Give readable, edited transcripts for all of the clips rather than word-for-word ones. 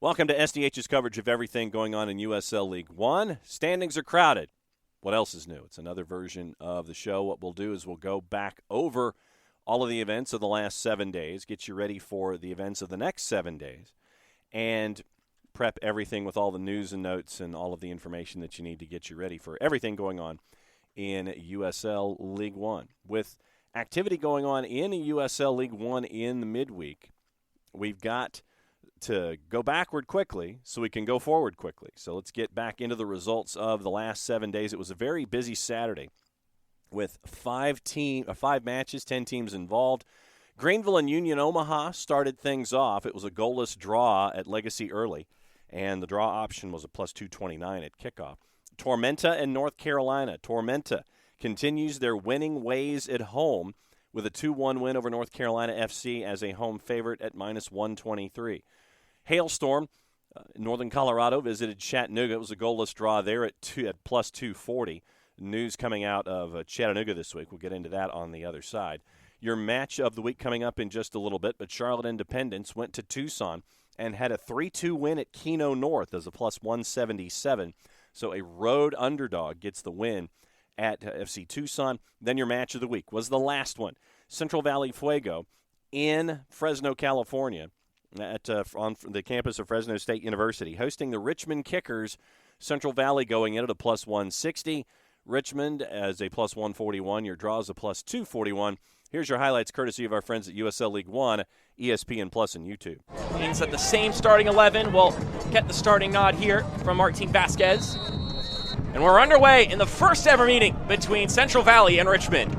Welcome to SDH's coverage of everything going on in USL League One. Standings are crowded. What else is new? It's another version of the show. What we'll do is we'll go back over all of the events of the last 7 days, get you ready for the events of the next 7 days, and prep everything with all the news and notes and all of the information that you need to get you ready for everything going on in USL League One. With activity going on in USL League One in the midweek, we've got to go backward quickly so we can go forward quickly. So let's get back into the results of the last 7 days. It was a very busy Saturday with five matches, 10 teams involved. Greenville and Union Omaha started things off. It was a goalless draw at Legacy Early, and the draw option was a plus 229 at kickoff. Tormenta and North Carolina. Tormenta continues their winning ways at home with a 2-1 win over North Carolina FC as a home favorite at minus 123. Hailstorm, Northern Colorado visited Chattanooga. It was a goalless draw there at plus 240. News coming out of Chattanooga this week. We'll get into that on the other side. Your match of the week coming up in just a little bit, but Charlotte Independence went to Tucson and had a 3-2 win at Keno North as a plus 177. So a road underdog gets the win at FC Tucson. Then your match of the week was the last one. Central Valley Fuego in Fresno, California, on the campus of Fresno State University, hosting the Richmond Kickers. Central Valley going in at a plus 160. Richmond as a plus 141. Your draw is a plus 241. Here's your highlights courtesy of our friends at USL League One, ESPN Plus, and YouTube. Means that the same starting 11 will get the starting nod here from Martin Vasquez. And we're underway in the first ever meeting between Central Valley and Richmond.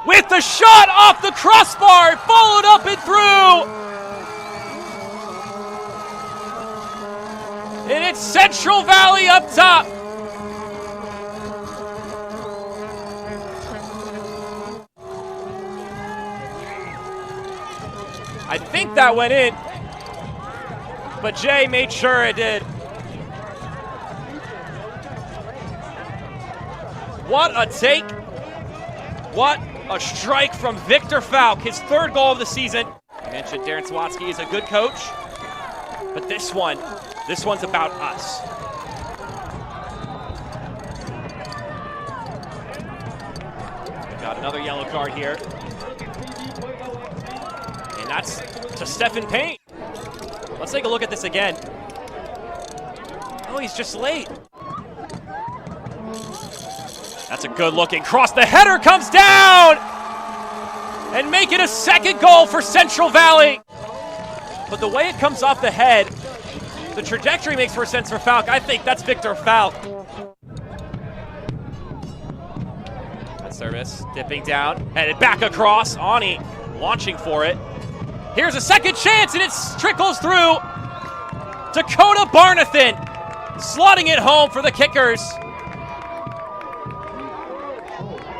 With the shot off the crossbar, followed up and through. And it's Central Valley up top. I think that went in, but Jay made sure it did. What a take. What a strike from Victor Falk, his third goal of the season. I mentioned Darren Sawatsky is a good coach, but this one's about us. Got another yellow card here. And that's to Stephen Payne. Let's take a look at this again. Oh, he's just late. That's a good looking cross. The header comes down and make it a second goal for Central Valley. But the way it comes off the head, the trajectory makes more sense for Falk. I think that's Victor Falk. That service dipping down, headed back across. Ani launching for it. Here's a second chance, and it trickles through. Dakota Barnathan slotting it home for the Kickers.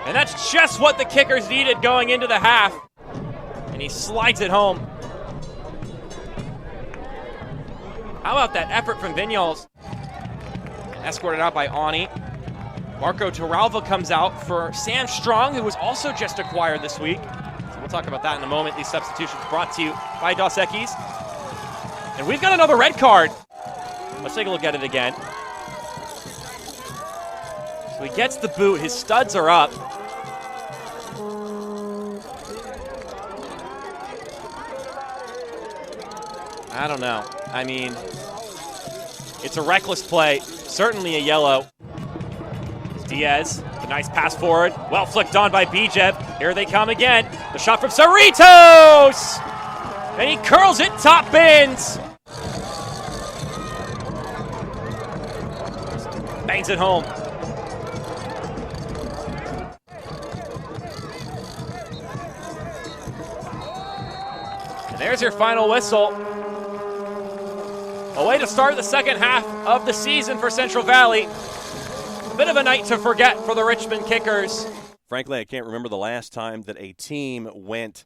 And that's just what the Kickers needed going into the half. And he slides it home. How about that effort from Vignoles? Escorted out by Ani. Marco Toralva comes out for Sam Strong, who was also just acquired this week. So we'll talk about that in a moment. These substitutions brought to you by Dos Equis. And we've got another red card. Let's take a look at it again. So he gets the boot. His studs are up. I don't know. I mean, it's a reckless play. Certainly a yellow. Diaz, a nice pass forward. Well flicked on by Bijev. Here they come again. The shot from Cerritos! And he curls it, top bins. Bangs it home. And there's your final whistle. A way to start the second half of the season for Central Valley. A bit of a night to forget for the Richmond Kickers. Frankly, I can't remember the last time that a team went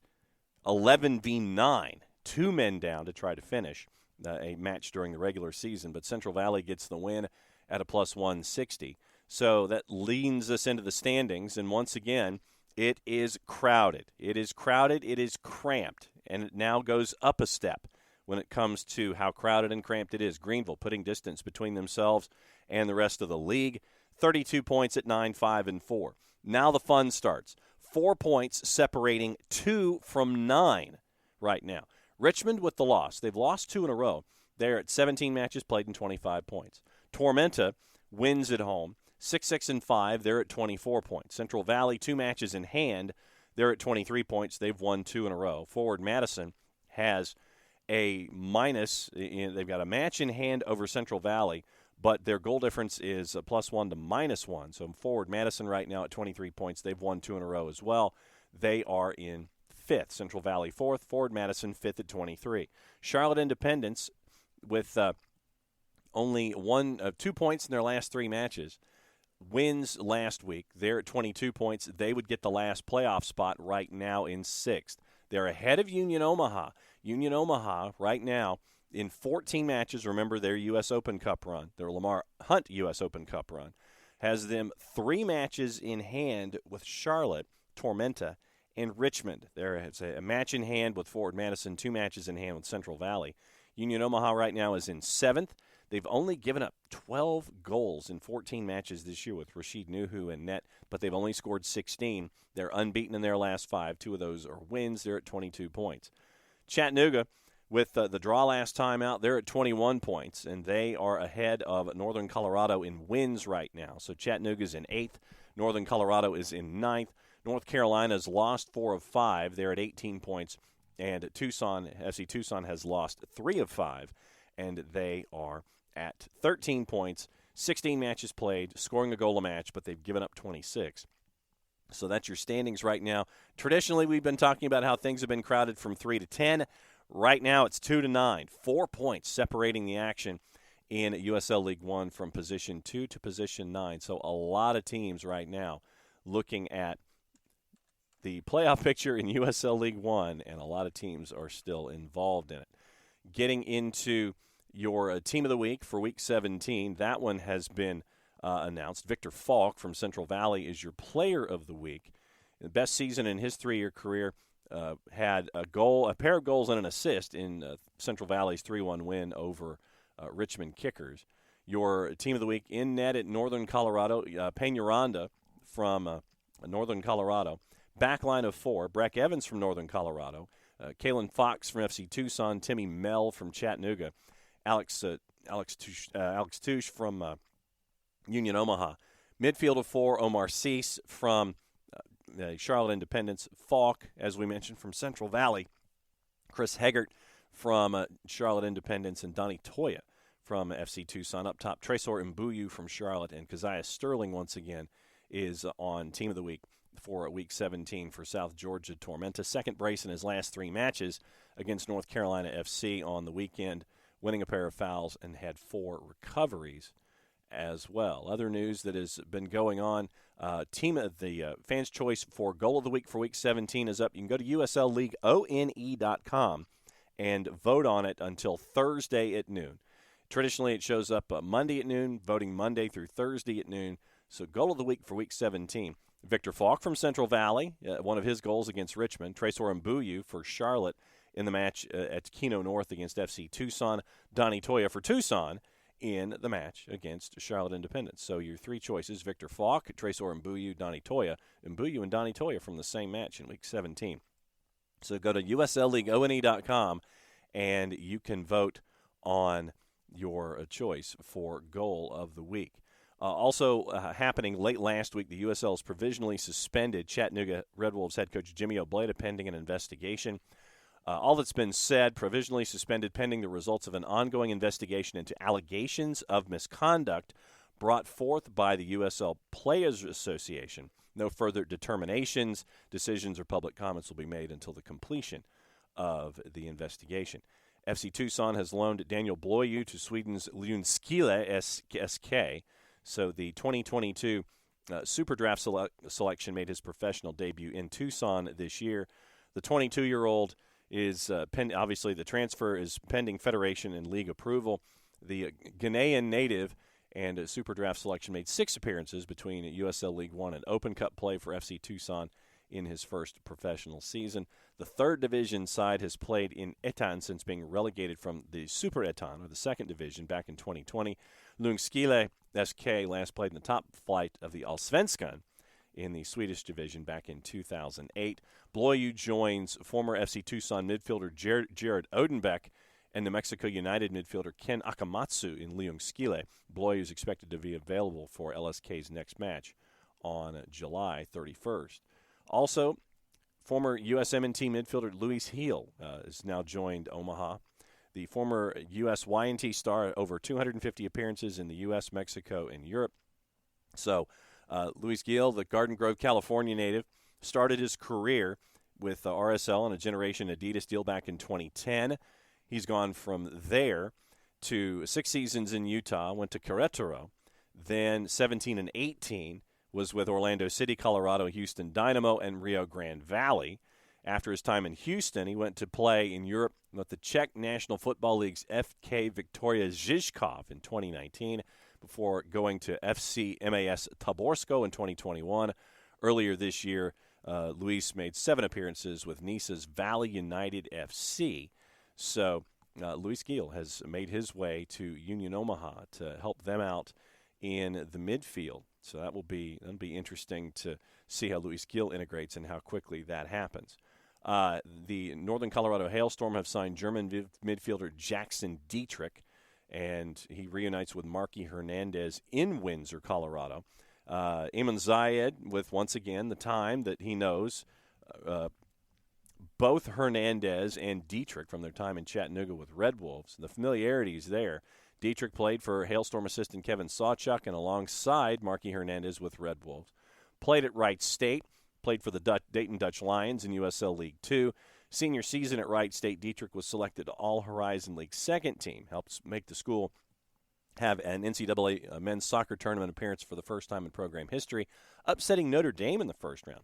11v9, 2 men down to try to finish a match during the regular season. But Central Valley gets the win at a plus 160. So that leans us into the standings. And once again, It is crowded. It is crowded. It is cramped. And it now goes up a step when it comes to how crowded and cramped it is. Greenville putting distance between themselves and the rest of the league. 32 points at 9-5-4. Now the fun starts. 4 points separating 2 from 9 right now. Richmond with the loss. They've lost 2 in a row. They're at 17 matches played and 25 points. Tormenta wins at home. 6-5. They're at 24 points. Central Valley, 2 matches in hand. They're at 23 points. They've won 2 in a row. Forward Madison has a minus. They've got a match in hand over Central Valley, but their goal difference is +1 to -1. So Forward Madison right now at 23 points. They've won 2 in a row as well. They are in 5th. Central Valley 4th. Forward Madison 5th at 23. Charlotte Independence with only 2 points in their last 3 matches. Wins last week. They're at 22 points. They would get the last playoff spot right now in 6th. They're ahead of Union Omaha. Union Omaha right now in 14 matches. Remember their U.S. Open Cup run, their Lamar Hunt U.S. Open Cup run, has them 3 matches in hand with Charlotte, Tormenta, and Richmond. There is a match in hand with Forward Madison, 2 matches in hand with Central Valley. Union Omaha right now is in 7th. They've only given up 12 goals in 14 matches this year with Rashid Nuhu in net, but they've only scored 16. They're unbeaten in their last 5. 2 of those are wins. They're at 22 points. Chattanooga, with the draw last time out, they're at 21 points, and they are ahead of Northern Colorado in wins right now. So Chattanooga's in 8th. Northern Colorado is in 9th. North Carolina's lost 4 of 5. They're at 18 points. And FC Tucson has lost 3 of 5, and they are at 13 points, 16 matches played, scoring a goal a match, but they've given up 26. So that's your standings right now. Traditionally, we've been talking about how things have been crowded from 3 to 10. Right now, it's 2 to 9. 4 points separating the action in USL League One from position 2 to position 9. So a lot of teams right now looking at the playoff picture in USL League One, and a lot of teams are still involved in it. Getting into your team of the week for Week 17, that one has been announced. Victor Falk from Central Valley is your player of the week. The best season in his 3-year career, had a pair of goals and an assist in Central Valley's 3-1 win over Richmond Kickers. Your team of the week in net at Northern Colorado, Peñaranda from Northern Colorado. Backline of 4, Breck Evans from Northern Colorado, Kalen Fox from FC Tucson, Timmy Mell from Chattanooga, Alex Touche from Union Omaha. Midfield of 4, Omar Cease from Charlotte Independence, Falk, as we mentioned, from Central Valley, Chris Heggert from Charlotte Independence, and Donnie Toya from FC Tucson. Up top, Tresor Mbuyu from Charlotte, and Keziah Sterling once again is on Team of the Week for Week 17 for South Georgia Tormenta. Second brace in his last 3 matches against North Carolina FC on the weekend, winning a pair of fouls and had 4 recoveries as well. Other news that has been going on, team of the fans' choice for goal of the week for Week 17 is up. You can go to USLLeagueONE.com and vote on it until Thursday at noon. Traditionally, it shows up Monday at noon, voting Monday through Thursday at noon. So goal of the week for Week 17. Victor Falk from Central Valley, one of his goals against Richmond. Tresor Mbuyu for Charlotte in the match at Keno North against FC Tucson. Donnie Toya for Tucson in the match against Charlotte Independence. So your 3 choices, Victor Falk, Tresor Mbuyu, Donnie Toya. Mbuyu and Donnie Toya from the same match in Week 17. So go to USLLeagueONE.com and you can vote on your choice for goal of the week. Also happening late last week, the USL has provisionally suspended Chattanooga Red Wolves head coach Jimmy Obleda pending an investigation. All that's been said, provisionally suspended pending the results of an ongoing investigation into allegations of misconduct brought forth by the USL Players Association. No further determinations, decisions, or public comments will be made until the completion of the investigation. FC Tucson has loaned Daniel Bloyu to Sweden's Ljungskile SK. So the 2022 Super Draft selection made his professional debut in Tucson this year. The 22-year-old is obviously the transfer is pending federation and league approval. The Ghanaian native and Super Draft selection made 6 appearances between USL League One and Open Cup play for FC Tucson in his first professional season. The third division side has played in Etan since being relegated from the Super Etan, or the second division, back in 2020. Ljungskile SK last played in the top flight of the Allsvenskan in the Swedish division back in 2008. Blåju joins former FC Tucson midfielder Jared Odenbeck and New Mexico United midfielder Ken Akamatsu in Ljungskile. Blåju is expected to be available for LSK's next match on July 31st. Also, former USMNT midfielder Luis Heel has now joined Omaha. The former U.S. Y&T star, over 250 appearances in the U.S., Mexico, and Europe. So, Luis Gil, the Garden Grove, California native, started his career with RSL on a Generation Adidas deal back in 2010. He's gone from there to 6 seasons in Utah, went to Querétaro, then 17 and 18 was with Orlando City, Colorado, Houston Dynamo, and Rio Grande Valley. After his time in Houston, he went to play in Europe with the Czech National Football League's FK Viktoria Žižkov in 2019, before going to FC MAS Taborsko in 2021. Earlier this year, Luis made 7 appearances with Nice's Valley United FC. So Luis Gil has made his way to Union Omaha to help them out in the midfield. So that'll be interesting to see how Luis Gil integrates and how quickly that happens. The Northern Colorado Hailstorm have signed German midfielder Jackson Dietrich, and he reunites with Marky Hernandez in Windsor, Colorado. Eamon Zayed with, once again, the time that he knows both Hernandez and Dietrich from their time in Chattanooga with Red Wolves. The familiarity is there. Dietrich played for Hailstorm assistant Kevin Sawchuk and alongside Marky Hernandez with Red Wolves. Played at Wright State, played for the Dayton Dutch Lions in USL League 2. Senior season at Wright State, Dietrich was selected to All-Horizon League second team. Helps make the school have an NCAA men's soccer tournament appearance for the first time in program history, upsetting Notre Dame in the first round.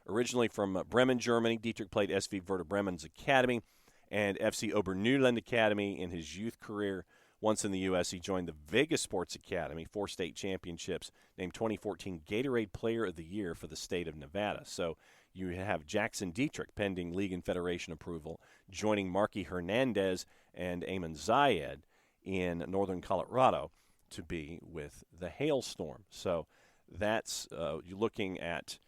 Originally from Bremen, Germany, Dietrich played SV Werder Bremen's academy and FC Oberneurland Academy in his youth career. Once in the U.S., he joined the Vegas Sports Academy, 4 state championships, named 2014 Gatorade Player of the Year for the state of Nevada. So you have Jackson Dietrich, pending league and federation approval, joining Marky Hernandez and Eamon Zayed in Northern Colorado to be with the Hailstorm. So that's you're looking at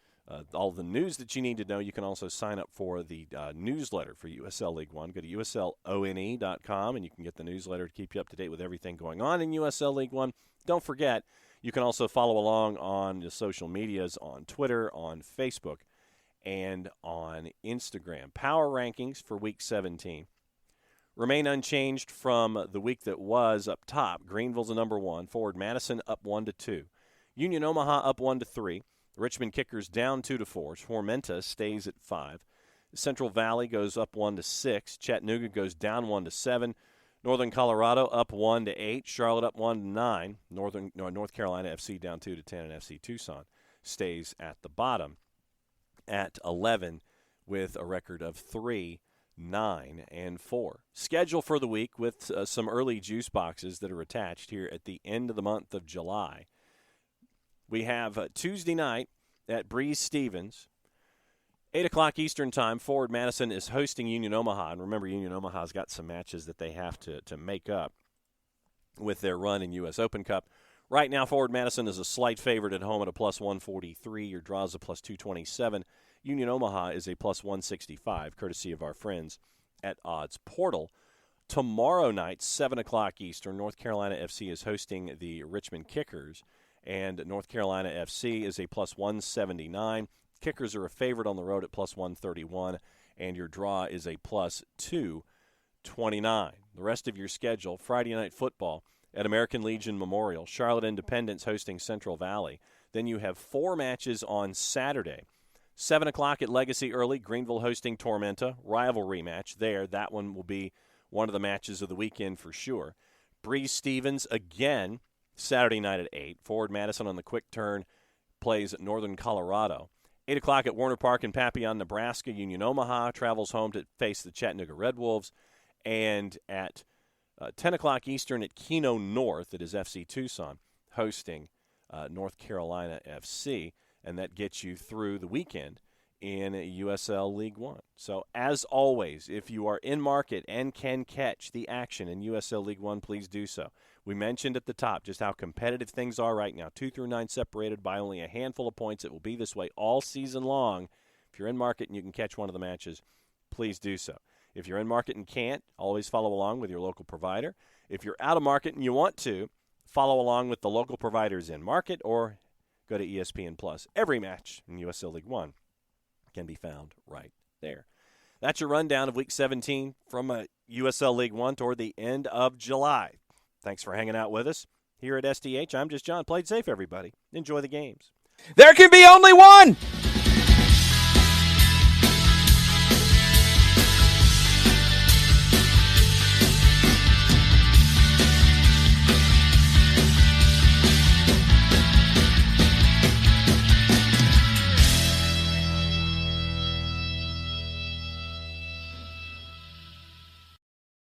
all the news that you need to know. You can also sign up for the newsletter for USL League One. Go to uslone.com, and you can get the newsletter to keep you up to date with everything going on in USL League One. Don't forget, you can also follow along on the social medias, on Twitter, on Facebook, and on Instagram. Power rankings for Week 17 remain unchanged from the week that was up top. Greenville's the number 1. Forward Madison up 1-2. Union Omaha up 1-3. Richmond Kickers down 2-4. Tormenta stays at 5. Central Valley goes up 1-6. Chattanooga goes down 1-7. Northern Colorado up 1-8. Charlotte up 1-9. North Carolina FC down 2-10, and FC Tucson stays at the bottom at 11 with a record of 3-9-4. Schedule for the week with some early juice boxes that are attached here at the end of the month of July. We have Tuesday night at Breeze Stevens, 8 o'clock Eastern Time. Forward Madison is hosting Union Omaha. And remember, Union Omaha's got some matches that they have to make up with their run in U.S. Open Cup. Right now, Forward Madison is a slight favorite at home at a plus 143. Your draw is a plus 227. Union Omaha is a plus 165, courtesy of our friends at Odds Portal. Tomorrow night, 7 o'clock Eastern, North Carolina FC is hosting the Richmond Kickers. And North Carolina FC is a plus 179. Kickers are a favorite on the road at plus 131, and your draw is a plus 229. The rest of your schedule, Friday night football at American Legion Memorial, Charlotte Independence hosting Central Valley. Then you have 4 matches on Saturday. 7 o'clock at Legacy early, Greenville hosting Tormenta, rivalry match there. That one will be one of the matches of the weekend for sure. Breeze Stevens again, Saturday night at 8. Forward Madison on the quick turn plays at Northern Colorado. 8 o'clock at Warner Park in Papillon, Nebraska. Union Omaha travels home to face the Chattanooga Red Wolves. And at 10 o'clock Eastern at Keno North, it is FC Tucson hosting North Carolina FC. And that gets you through the weekend in USL League One. So, as always, if you are in market and can catch the action in USL League One, please do so. We mentioned at the top just how competitive things are right now. 2 through 9 separated by only a handful of points. It will be this way all season long. If you're in market and you can catch one of the matches, please do so. If you're in market and can't, always follow along with your local provider. If you're out of market and you want to, follow along with the local providers in market or go to ESPN Plus. Every match in USL League One can be found right there. That's your rundown of Week 17 from USL League One toward the end of July. Thanks for hanging out with us here at SDH. I'm just John. Played safe, everybody. Enjoy the games. There can be only one!